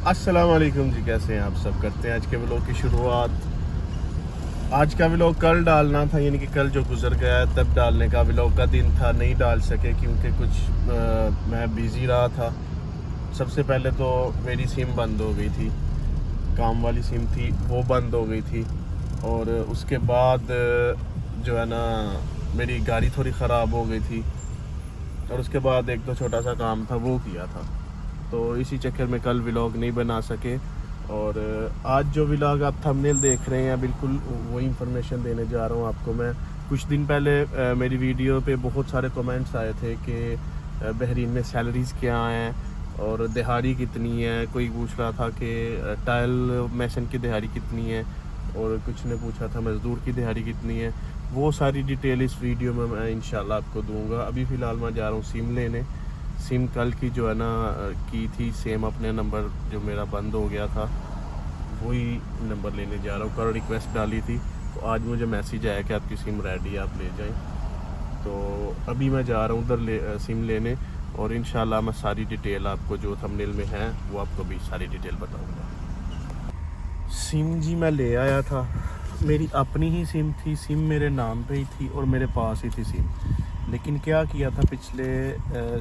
अस्सलाम वालेकुम जी, कैसे हैं आप सब। करते हैं आज के व्लॉग की शुरुआत। आज का व्लॉग कल डालना था, यानी कि कल जो गुजर गया है तब डालने का व्लॉग का दिन था, नहीं डाल सके क्योंकि कुछ मैं बिज़ी रहा था। सबसे पहले तो मेरी सिम बंद हो गई थी, काम वाली सिम थी वो बंद हो गई थी। और उसके बाद जो है ना मेरी गाड़ी थोड़ी ख़राब हो गई थी, और उसके बाद एक तो छोटा सा काम था वो किया था, तो इसी चक्कर में कल व्लॉग नहीं बना सके। और आज जो व्लॉग आप थंबनेल देख रहे हैं बिल्कुल वही इंफॉर्मेशन देने जा रहा हूँ आपको मैं। कुछ दिन पहले मेरी वीडियो पे बहुत सारे कमेंट्स आए थे कि बहरीन में सैलरीज़ क्या हैं और दिहाड़ी कितनी है। कोई पूछ रहा था कि टाइल मैसन की दिहाड़ी कितनी है, और कुछ ने पूछा था मज़दूर की दिहाड़ी कितनी है। वो सारी डिटेल इस वीडियो में मैं इंशाल्लाह आपको दूंगा। अभी फ़िलहाल मैं जा रहा हूँ सिम लेने। सिम कल की जो है ना की थी सेम, अपने नंबर जो मेरा बंद हो गया था वही नंबर लेने जा रहा हूँ। कल रिक्वेस्ट डाली थी तो आज मुझे मैसेज आया कि आपकी सिम रेडी है, आप ले जाएं। तो अभी मैं जा रहा हूँ उधर सिम लेने, और इंशाल्लाह मैं सारी डिटेल आपको जो थंबनेल में है वो आपको भी सारी डिटेल बताऊँगा। सिम जी मैं ले आया था, मेरी अपनी ही सिम थी, सिम मेरे नाम पे ही थी और मेरे पास ही थी सिम। लेकिन क्या किया था पिछले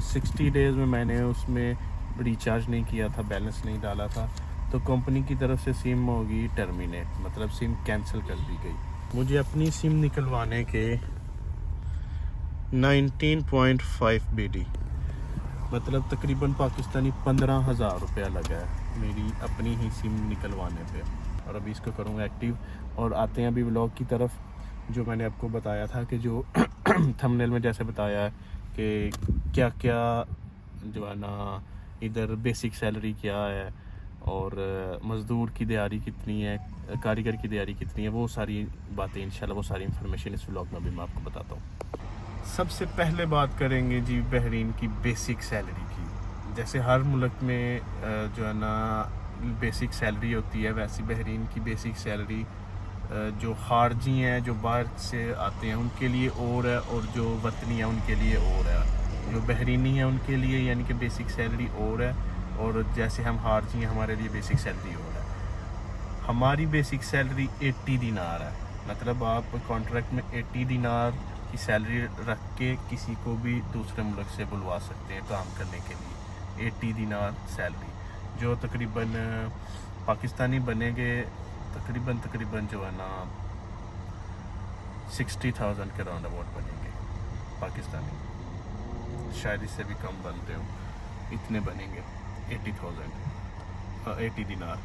60 डेज़ में मैंने उसमें रिचार्ज नहीं किया था, बैलेंस नहीं डाला था, तो कंपनी की तरफ से सिम होगी टर्मिनेट, मतलब सिम कैंसिल कर दी गई। मुझे अपनी सिम निकलवाने के 19.5 BD, मतलब तकरीबन पाकिस्तानी 15,000 रुपया लगा है मेरी अपनी ही सिम निकलवाने पे। और अभी इसको करूँगा एक्टिव। और आते हैं अभी व्लॉग की तरफ। जो मैंने आपको बताया था कि जो थंबनेल में जैसे बताया है कि क्या क्या जो है ना इधर बेसिक सैलरी क्या है और मज़दूर की दिहाड़ी कितनी है, कारीगर की दिहाड़ी कितनी है, वो सारी बातें इंशाल्लाह, वो सारी इन्फॉर्मेशन इस व्लॉग में भी मैं आपको बताता हूँ। सबसे पहले बात करेंगे जी बहरीन की बेसिक सैलरी की। जैसे हर मुल्क में जो है ना बेसिक सैलरी होती है, वैसी बहरीन की बेसिक सैलरी जो खारजी हैं, जो बाहर से आते हैं उनके लिए और है, और जो वतनी है उनके लिए और है। जो बहरीनी है उनके लिए यानी कि बेसिक सैलरी और है, और जैसे हम खारजी हैं हमारे लिए बेसिक सैलरी और है। हमारी बेसिक सैलरी 80 दिनार है, मतलब आप कॉन्ट्रैक्ट में 80 दिनार की सैलरी रख के किसी को भी दूसरे मुल्क से बुलवा सकते हैं काम करने के लिए। 80 दिनार सैलरी जो तकरीबन पाकिस्तानी बनेंगे तकरीबन जो है ना 60,000 के राउंड अबाउट बनेंगे पाकिस्तानी, शायद इससे भी कम बनते हो, इतने बनेंगे 80,000 80 दिनार,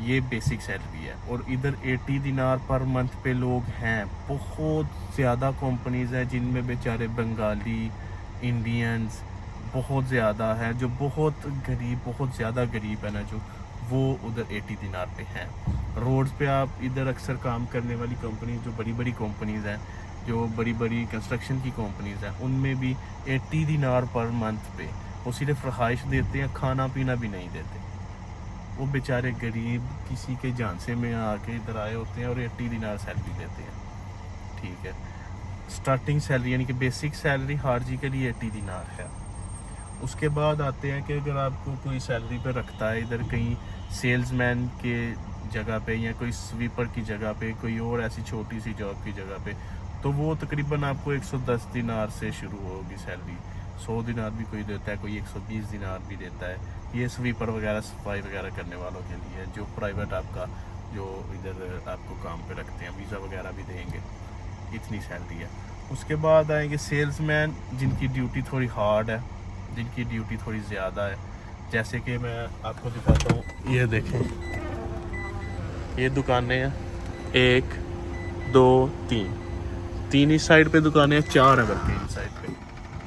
ये बेसिक सैलरी है। और इधर 80 दिनार पर मंथ पे लोग हैं, बहुत ज़्यादा कंपनीज़ हैं जिनमें बेचारे बंगाली, इंडियंस बहुत ज़्यादा है, जो बहुत गरीब, बहुत ज़्यादा गरीब है ना, जो वो उधर 80 दिनार पे हैं। रोड्स पे आप इधर अक्सर काम करने वाली कंपनी, जो बड़ी बड़ी कंपनीज़ हैं, जो बड़ी बड़ी कंस्ट्रक्शन की कंपनीज़ हैं, उनमें भी 80 दिनार पर मंथ पे वो सिर्फ रहाइश देते हैं, खाना पीना भी नहीं देते। वो बेचारे गरीब किसी के झांसे में आके इधर आए होते हैं और 80 दिनार सैलरी देते हैं, ठीक है। स्टार्टिंग सैलरी यानी कि बेसिक सैलरी खारजी के लिए 80 दिनार है। उसके बाद आते हैं कि अगर आपको कोई सैलरी पे रखता है इधर कहीं सेल्समैन के जगह पे या कोई स्वीपर की जगह पे, कोई और ऐसी छोटी सी जॉब की जगह पे, तो वो तकरीबन आपको 110 दिनार से शुरू होगी सैलरी। 100 दिनार भी कोई देता है, कोई 120 दिनार भी देता है। ये स्वीपर वगैरह, सफाई वगैरह करने वालों के लिए, जो प्राइवेट आपका जो इधर आपको काम पे रखते हैं, वीज़ा वगैरह भी देंगे, इतनी सैलरी है। उसके बाद आएंगे सेल्समैन, जिनकी ड्यूटी थोड़ी हार्ड है, जिनकी ड्यूटी थोड़ी ज़्यादा है। जैसे कि मैं आपको दिखाता हूँ, ये देखें, ये दुकानें हैं 1 2 3 इस साइड पे दुकानें हैं, 4 है बल्कि इस साइड पे,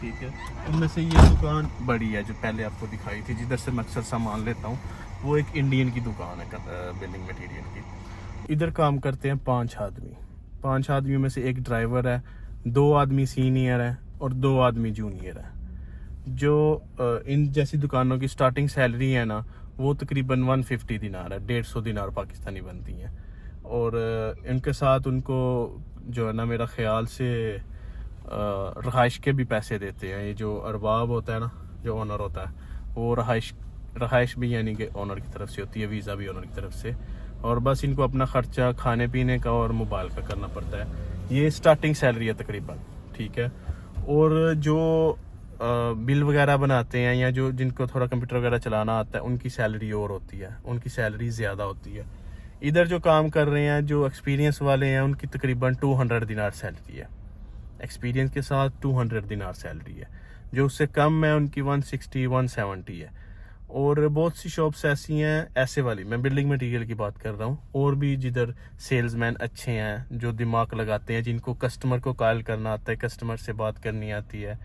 ठीक है। उनमें से ये दुकान बड़ी है जो पहले आपको दिखाई थी, जिधर से मैं अक्सर सामान लेता हूँ, वो एक इंडियन की दुकान है बिल्डिंग मटेरियल की। इधर काम करते हैं 5 आदमी। 5 आदमियों में से एक ड्राइवर है, 2 आदमी सीनियर है और 2 आदमी जूनियर है। जो इन जैसी दुकानों की स्टार्टिंग सैलरी है ना, वो तकरीबन 150 दिनार है, 150 दिनार पाकिस्तानी बनती हैं। और इनके साथ उनको जो है ना मेरा ख्याल से रहाइश के भी पैसे देते हैं। ये जो अरबाब होता है ना, जो ओनर होता है, वो रहाइश रहाइश भी यानी कि ओनर की तरफ से होती है, वीज़ा भी ओनर की तरफ से, और बस इनको अपना ख़र्चा खाने पीने का और मोबाइल का करना पड़ता है। ये स्टार्टिंग सैलरी है तकरीबन, ठीक है। और जो बिल वगैरह बनाते हैं या जो जिनको थोड़ा कंप्यूटर वगैरह चलाना आता है उनकी सैलरी और होती है, उनकी सैलरी ज़्यादा होती है। इधर जो काम कर रहे हैं जो एक्सपीरियंस वाले हैं उनकी तकरीबन 200 दिनार सैलरी है, एक्सपीरियंस के साथ 200 दिनार सैलरी है। जो उससे कम है उनकी 160 170 है। और बहुत सी शॉप्स ऐसी हैं, ऐसे वाली मैं बिल्डिंग मटेरियल की बात कर रहा हूँ, और भी जिधर सेल्समैन अच्छे हैं जो दिमाग लगाते हैं, जिनको कस्टमर को कॉल करना आता है, कस्टमर से बात करनी आती है,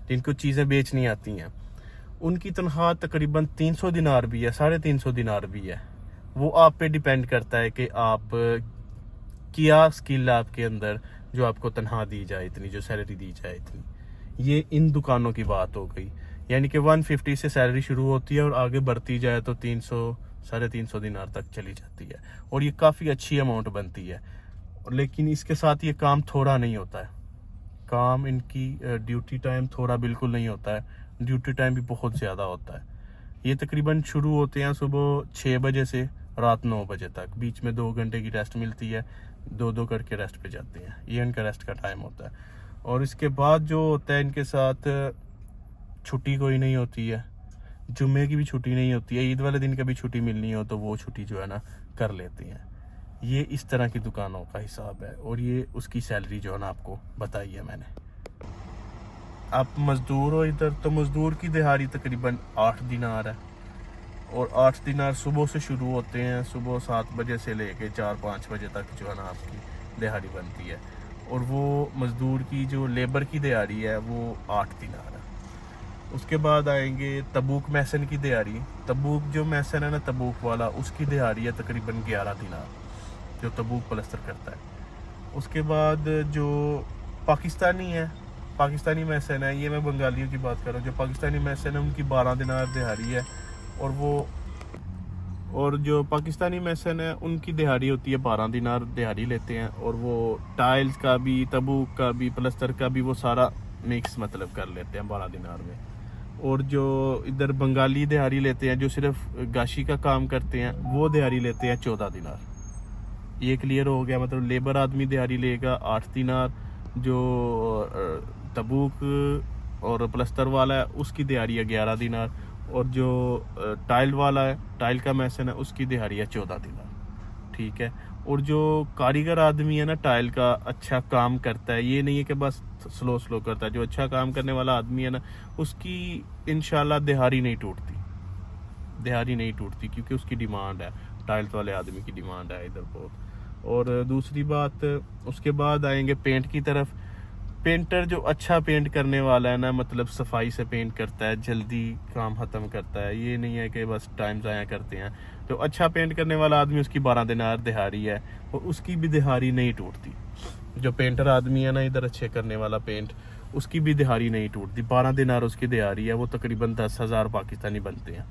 जिनको चीज़ें बेचनी आती हैं, उनकी तनख्वाह तकरीबन 300 दिनार भी है, 350 दिनार भी है। वो आप पे डिपेंड करता है कि आप क्या स्किल आपके अंदर जो आपको तनख्वाह दी जाए इतनी, जो सैलरी दी जाए इतनी। ये इन दुकानों की बात हो गई, यानी कि 150 से सैलरी शुरू होती है और आगे बढ़ती जाए तो 300 350 दिनार तक चली जाती है, और ये काफ़ी अच्छी अमाउंट बनती है। लेकिन इसके साथ ये काम थोड़ा नहीं होता है, काम इनकी ड्यूटी टाइम थोड़ा बिल्कुल नहीं होता है, ड्यूटी टाइम भी बहुत ज़्यादा होता है। ये तकरीबन शुरू होते हैं सुबह 6 बजे से रात 9 बजे तक, बीच में 2 घंटे की रेस्ट मिलती है, 2-2 करके रेस्ट पे जाते हैं, ये इनका रेस्ट का टाइम होता है। और इसके बाद जो होता है इनके साथ छुट्टी कोई नहीं होती है, जुम्मे की भी छुट्टी नहीं होती है, ईद वाले दिन कभी छुट्टी मिलनी हो तो वो छुट्टी जो है ना कर लेते हैं। ये इस तरह की दुकानों का हिसाब है, और ये उसकी सैलरी जो है ना आपको बताई है मैंने। आप मज़दूर हो इधर, तो मज़दूर की दिहाड़ी तकरीबन 8 दिनार है, और 8 दिनार सुबह से शुरू होते हैं, सुबह 7 बजे से लेके 4-5 बजे तक जो है ना आपकी दिहाड़ी बनती है। और वो मज़दूर की जो लेबर की दिहाड़ी है वो 8 दिनार है। उसके बाद आएंगे तबूक मैसन की दिहाड़ी। तबूक जो मैसन है ना, तबूक वाला, उसकी दिहाड़ी है तकरीबन 11 दिनार, जो तबूक प्लस्तर करता है। उसके बाद जो पाकिस्तानी है, पाकिस्तानी मैसन है, ये मैं बंगालियों की बात कर रहा हूँ, जो पाकिस्तानी मैसन है उनकी 12 दिनार दिहाड़ी है। और जो पाकिस्तानी मैसन है उनकी दिहाड़ी होती है 12 दिनार दिहाड़ी लेते हैं, और वो टाइल्स का भी, तबूक का भी, प्लस्तर का भी, वो सारा मिक्स मतलब कर लेते हैं 12 दिनार में। और जो इधर बंगाली दिहाड़ी लेते हैं, जो सिर्फ गाशी का काम करते हैं, वो दिहाड़ी लेते हैं 14 दिनार। ये क्लियर हो गया, मतलब लेबर आदमी दिहाड़ी लेगा 8 दिनार, जो तबूक और प्लस्तर वाला है उसकी दिहाड़ी है 11 दिनार, और जो टाइल वाला है, टाइल का मैसन है, उसकी दिहाड़ी है 14 दिनार, ठीक है। और जो कारीगर आदमी है ना, टाइल का अच्छा काम करता है, ये नहीं है कि बस स्लो करता है, जो अच्छा काम करने वाला आदमी है ना, उसकी इंशाल्लाह दिहाड़ी नहीं टूटती, दिहाड़ी नहीं टूटती, क्योंकि उसकी डिमांड है, टाइल्स वाले आदमी की डिमांड है इधर बहुत। और दूसरी बात, उसके बाद आएंगे पेंट की तरफ। पेंटर जो अच्छा पेंट करने वाला है ना, मतलब सफाई से पेंट करता है, जल्दी काम ख़त्म करता है, ये नहीं है कि बस टाइम ज़ाया करते हैं, तो अच्छा पेंट करने वाला आदमी, उसकी 12 दिनार दिहाड़ी है, और उसकी भी दिहाड़ी नहीं टूटती। जो पेंटर आदमी है ना इधर अच्छे करने वाला पेंट, उसकी भी दिहाड़ी नहीं टूटती, 12 दिनार उसकी दिहाड़ी है। वो तकरीबन 10,000 पाकिस्तानी बनते हैं,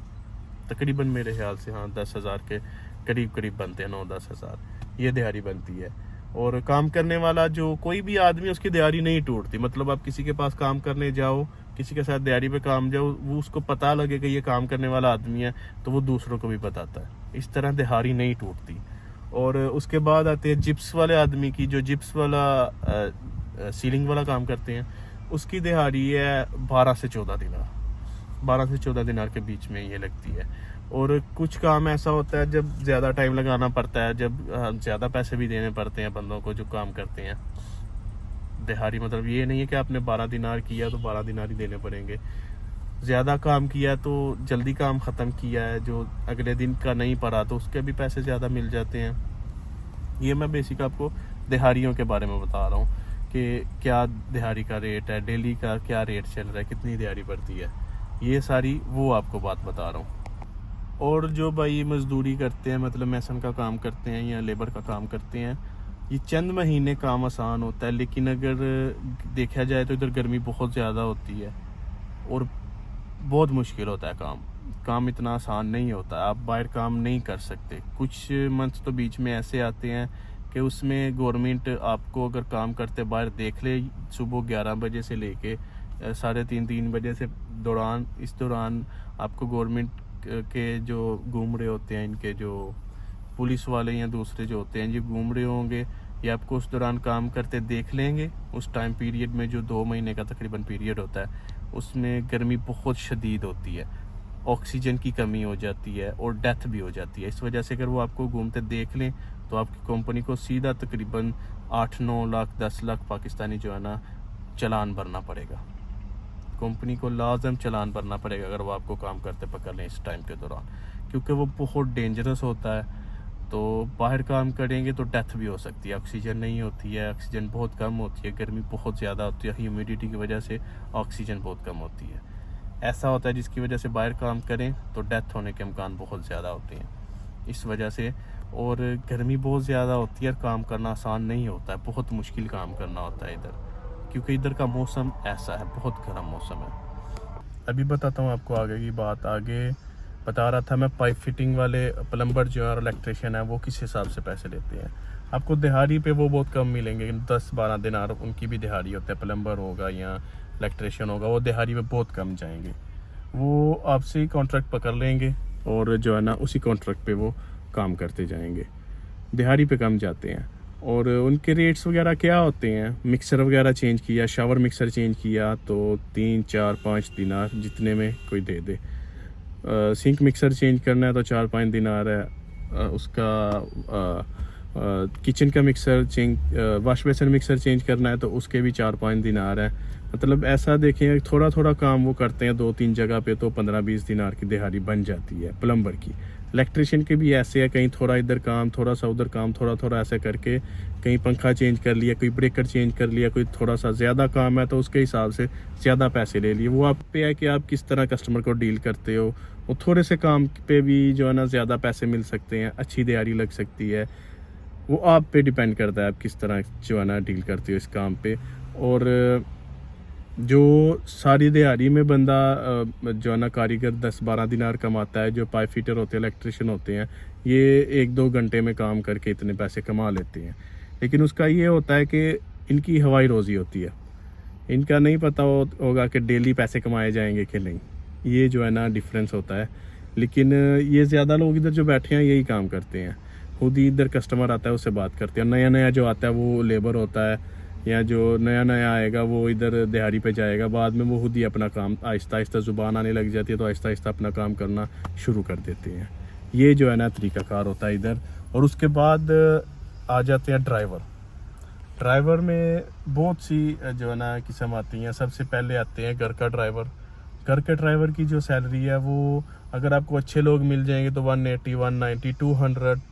तकरीबन मेरे ख्याल से, हाँ 10,000 के करीब बनते हैं, 9-10 हज़ार ये दिहाड़ी बनती है। और काम करने वाला जो कोई भी आदमी, उसकी दिहाड़ी नहीं टूटती, मतलब आप किसी के पास काम करने जाओ, किसी के साथ दिहाड़ी पे काम जाओ, वो उसको पता लगे कि ये काम करने वाला आदमी है, तो वो दूसरों को भी बताता है, इस तरह दिहाड़ी नहीं टूटती। और उसके बाद आते हैं जिप्स वाले आदमी की, जो जिप्स वाला सीलिंग वाला काम करते हैं, उसकी दिहाड़ी है 12 से 14 दिनार, 12 से 14 दिनार के बीच में ये लगती है। और कुछ काम ऐसा होता है जब ज़्यादा टाइम लगाना पड़ता है, जब ज़्यादा पैसे भी देने पड़ते हैं बंदों को जो काम करते हैं। दिहाड़ी मतलब ये नहीं है कि आपने 12 दिनार किया तो 12 दिनार ही देने पड़ेंगे, ज़्यादा काम किया तो जल्दी काम ख़त्म किया है, जो अगले दिन का नहीं पड़ा तो उसके भी पैसे ज़्यादा मिल जाते हैं। ये मैं बेसिक आपको दिहाड़ियों के बारे में बता रहा हूँ कि क्या दिहाड़ी का रेट है, डेली का क्या रेट चल रहा है, कितनी दिहाड़ी पड़ती है, ये सारी वो आपको बात बता रहा हूँ। और जो भाई मज़दूरी करते हैं, मतलब मैसन का काम करते हैं या लेबर का काम करते हैं, ये चंद महीने काम आसान होता है, लेकिन अगर देखा जाए तो इधर गर्मी बहुत ज़्यादा होती है और बहुत मुश्किल होता है काम इतना आसान नहीं होता, आप बाहर काम नहीं कर सकते। कुछ मंथ तो बीच में ऐसे आते हैं कि उसमें गवर्नमेंट आपको अगर काम करते बाहर देख ले, सुबह 11 बजे से लेके 3:30 बजे से इस दौरान आपको गवर्नमेंट के जो घूम रहे होते हैं, इनके जो पुलिस वाले या दूसरे जो होते हैं ये घूम रहे होंगे, ये आपको उस दौरान काम करते देख लेंगे। उस टाइम पीरियड में जो 2 महीने का तकरीबन पीरियड होता है, उसमें गर्मी बहुत शदीद होती है, ऑक्सीजन की कमी हो जाती है और डेथ भी हो जाती है। इस वजह से अगर वो आपको घूमते देख लें तो आपकी कंपनी को सीधा तकरीबन 8-9 लाख 10 लाख पाकिस्तानी जो है ना चालान भरना पड़ेगा। कंपनी को लाजम चालान भरना पड़ेगा अगर वो आपको काम करते पकड़ लें इस टाइम के दौरान, क्योंकि वो बहुत डेंजरस होता है। तो बाहर काम करेंगे तो डेथ भी हो सकती है, ऑक्सीजन नहीं होती है, ऑक्सीजन बहुत कम होती है, गर्मी बहुत ज़्यादा होती है, ह्यूमिडिटी की वजह से ऑक्सीजन बहुत कम होती है। ऐसा होता है जिसकी वजह से बाहर काम करें तो डेथ होने के इम्कान बहुत ज़्यादा होते हैं इस वजह से। और गर्मी बहुत ज़्यादा होती है और काम करना आसान नहीं होता है, बहुत मुश्किल काम करना होता है इधर, क्योंकि इधर का मौसम ऐसा है, बहुत गर्म मौसम है। अभी बताता हूँ आपको आगे की बात। आगे बता रहा था मैं, पाइप फिटिंग वाले प्लम्बर जो है और इलेक्ट्रिशियन है वो किस हिसाब से पैसे लेते हैं। आपको दिहाड़ी पे वो बहुत कम मिलेंगे, 10-12 दिनार उनकी भी दिहाड़ी होता है। प्लम्बर होगा या इलेक्ट्रिशियन होगा वो दिहाड़ी पे बहुत कम जाएंगे, वो आपसे ही कॉन्ट्रैक्ट पकड़ लेंगे और जो है ना उसी कॉन्ट्रैक्ट पे वो काम करते जाएंगे, दिहाड़ी पे कम जाते हैं। और उनके रेट्स वगैरह क्या होते हैं, मिक्सर वगैरह चेंज किया, शावर मिक्सर चेंज किया तो 3-4-5 दिनार जितने में कोई दे दे। सिंक मिक्सर चेंज करना है तो 4-5 दिनार है। उसका किचन का mixer change, wash basin mixer change करना है तो उसके भी 4-5 दिनार है। मतलब ऐसा देखें थोड़ा थोड़ा काम वो करते हैं 2-3 जगह पे तो 15-20 दिनार की दिहाड़ी बन जाती है प्लम्बर की। इलेक्ट्रिशियन के भी ऐसे है, कहीं थोड़ा इधर काम, थोड़ा सा उधर काम, थोड़ा थोड़ा ऐसे करके कहीं पंखा चेंज कर लिया, कोई ब्रेकर चेंज कर लिया, कोई थोड़ा सा ज़्यादा काम है तो उसके हिसाब से ज़्यादा पैसे ले लिए। वो आप पे है कि आप किस तरह कस्टमर को डील करते हो। वो थोड़े से काम पे भी जो है ना ज़्यादा पैसे मिल सकते हैं, अच्छी दिहाड़ी लग सकती है। वो आप पे डिपेंड करता है आप किस तरह जो है ना डील करते हो इस काम पे। और जो सारी दिहाड़ी में बंदा जो है ना कारीगर 10-12 दिनार कमाता है, जो पाइप फिटर होते हैं, इलेक्ट्रिशियन होते हैं, ये 1-2 घंटे में काम करके इतने पैसे कमा लेते हैं। लेकिन उसका ये होता है कि इनकी हवाई रोज़ी होती है, इनका नहीं पता होगा कि डेली पैसे कमाए जाएंगे कि नहीं। ये जो है ना डिफरेंस होता है। लेकिन ये ज़्यादा लोग इधर जो बैठे हैं यही काम करते हैं, खुद ही इधर कस्टमर आता है उससे बात करते हैं। नया नया जो आता है वो लेबर होता है, या जो नया नया आएगा वो इधर दिहाड़ी पे जाएगा, बाद में वो खुद ही अपना काम आहिस्ता आहिस्ता ज़ुबान आने लग जाती है तो आहिस्ता आहिस्ता अपना काम करना शुरू कर देते हैं। ये जो है ना तरीक़ाकार होता है इधर। और उसके बाद आ जाते हैं ड्राइवर। ड्राइवर में बहुत सी जो है ना किस्म आती हैं। सबसे पहले आते हैं घर का ड्राइवर। घर के ड्राइवर की जो सैलरी है वो अगर आपको अच्छे लोग मिल जाएंगे तो 180, 190,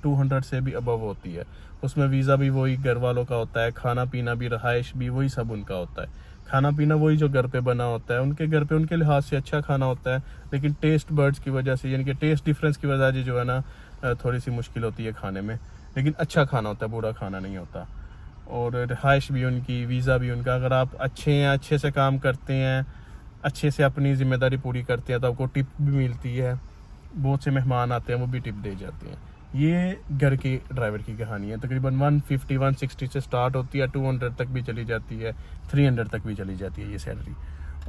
200 से भी अबव होती है। उसमें वीज़ा भी वही घर वालों का होता है, खाना पीना भी, रहाइश भी वही सब उनका होता है। खाना पीना वही जो घर पे बना होता है, उनके घर पे उनके लिहाज से अच्छा खाना होता है, लेकिन टेस्ट बर्ड्स की वजह से, यानी कि टेस्ट डिफरेंस की वजह से जो है ना थोड़ी सी मुश्किल होती है खाने में। लेकिन अच्छा खाना होता है, बुरा खाना नहीं होता। और रहाइश भी उनकी, वीज़ा भी उनका। अगर आप अच्छे हैं, अच्छे से काम करते हैं, अच्छे से अपनी ज़िम्मेदारी पूरी करते हैं तो आपको टिप भी मिलती है। बहुत से मेहमान आते हैं वो भी टिप दे जाते हैं। ये घर के ड्राइवर की कहानी है। तकरीबन 150-160 से स्टार्ट होती है, 200 तक भी चली जाती है, 300 तक भी चली जाती है ये सैलरी।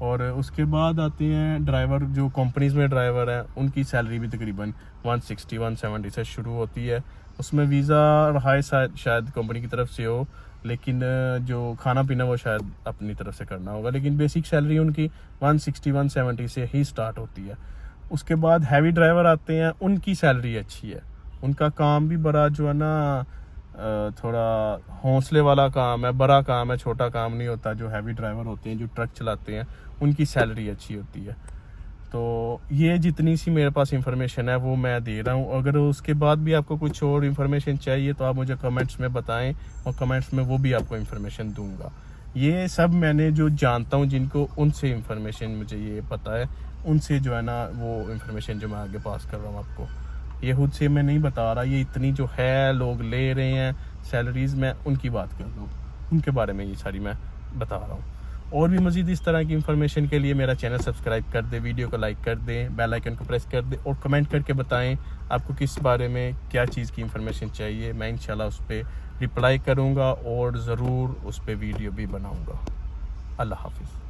और उसके बाद आते हैं ड्राइवर जो कंपनीज़ में ड्राइवर हैं, उनकी सैलरी भी तकरीबन 160-170 से शुरू होती है। उसमें वीज़ा रहाइश शायद कंपनी की तरफ से हो, लेकिन जो खाना पीना वो शायद अपनी तरफ से करना होगा। लेकिन बेसिक सैलरी उनकी 160-170 से ही स्टार्ट होती है। उसके बाद हैवी ड्राइवर आते हैं, उनकी सैलरी अच्छी है, उनका काम भी बड़ा जो है ना थोड़ा हौसले वाला काम है, बड़ा काम है, छोटा काम नहीं होता। जो हैवी ड्राइवर होते हैं, जो ट्रक चलाते हैं, उनकी सैलरी अच्छी होती है। तो ये जितनी सी मेरे पास इंफॉर्मेशन है वो मैं दे रहा हूँ। अगर उसके बाद भी आपको कुछ और इन्फॉर्मेशन चाहिए तो आप मुझे कमेंट्स में बताएं, और कमेंट्स में वो भी आपको इन्फॉर्मेशन दूंगा। ये सब मैंने जो जानता हूँ जिनको, उनसे इन्फॉर्मेशन मुझे ये पता है, उनसे जो है ना वो इन्फॉर्मेशन जो मैं आगे पास कर रहा हूँ आपको, ये खुद से मैं नहीं बता रहा। ये इतनी जो है लोग ले रहे हैं सैलरीज़, मैं उनकी बात कर रहा हूँ, उनके बारे में ये सारी मैं बता रहा हूँ। और भी मज़ीद इस तरह की इन्फॉर्मेशन के लिए मेरा चैनल सब्सक्राइब कर दे, वीडियो को लाइक कर दें, बेल आइकन को प्रेस कर दें, और कमेंट करके बताएं आपको किस बारे में, क्या चीज़ की इन्फॉर्मेशन चाहिए। मैं इंशाल्लाह उस पर रिप्लाई करूँगा और ज़रूर उस पर वीडियो भी बनाऊँगा। अल्लाह हाफिज़।